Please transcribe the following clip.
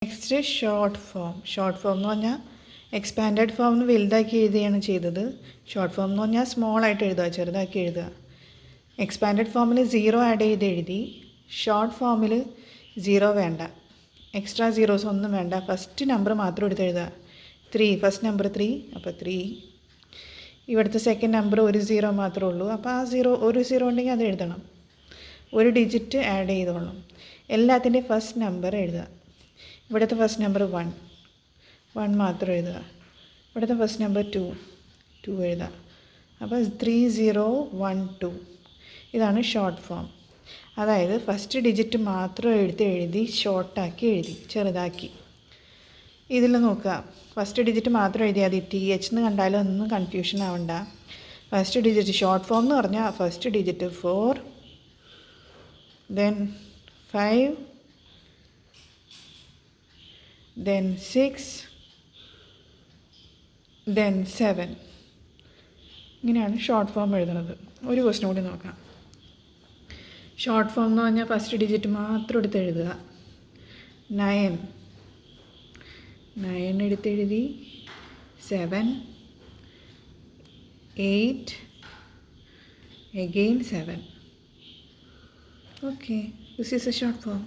Next short form എന്ന് പറഞ്ഞാൽ expanded ഫോമിന് വലുതാക്കി എഴുതുകയാണ് ചെയ്തത്. ഷോർട്ട് ഫോം എന്ന് പറഞ്ഞാൽ സ്മോൾ ആയിട്ട് എഴുതുക, ചെറുതാക്കി എഴുതുക. എക്സ്പാൻഡഡ് ഫോമിൽ 0 ആഡ് ചെയ്ത് എഴുതി. ഷോർട്ട് ഫോമിൽ 0 വേണ്ട, എക്സ്ട്രാ സീറോസ് ഒന്നും വേണ്ട, ഫസ്റ്റ് നമ്പർ മാത്രം എടുത്ത് എഴുതുക. 3, ഫസ്റ്റ് നമ്പർ 3, അപ്പോൾ 3. ഇവിടുത്തെ സെക്കൻഡ് നമ്പർ ഒരു 0 മാത്രമേ ഉള്ളൂ, അപ്പോൾ ആ ഒരു 0 ഉണ്ടെങ്കിൽ അത് എഴുതണം. ഒരു ഡിജിറ്റ് ആഡ് ചെയ്തോളണം. എല്ലാത്തിൻ്റെയും ഫസ്റ്റ് നമ്പർ എഴുതുക. ഇവിടുത്തെ ഫസ്റ്റ് നമ്പർ 1 മാത്രം എഴുതുക. ഇവിടുത്തെ ഫസ്റ്റ് നമ്പർ 2 എഴുതുക. അപ്പോൾ 3012. ഇതാണ് ഷോർട്ട് ഫോം. അതായത് ഫസ്റ്റ് ഡിജിറ്റ് മാത്രം എഴുതി ഷോർട്ടാക്കി എഴുതി, ചെറുതാക്കി. ഇതിൽ നോക്കുക, ഫസ്റ്റ് ഡിജിറ്റ് മാത്രം എഴുതിയാൽ മതി. TH എന്ന് കണ്ടാലും ഒന്നും കൺഫ്യൂഷൻ ആവണ്ട. ഫസ്റ്റ് ഡിജിറ്റ് ഷോർട്ട് ഫോം എന്ന് പറഞ്ഞാൽ first digit 4, then 5, then 6, then 7. ഇങ്ങനെയാണ് ഷോർട്ട് ഫോം എഴുതുന്നത്. ഒരു ക്വസ്റ്റ്യൻ കൂടി നോക്കാം. ഷോർട്ട് ഫോം എന്ന് പറഞ്ഞാൽ ഫസ്റ്റ് ഡിജിറ്റ് മാത്രം എടുത്ത് എഴുതുക. 9 എടുത്തെഴുതി. 7, 8, again 7. Okay, this is a short form.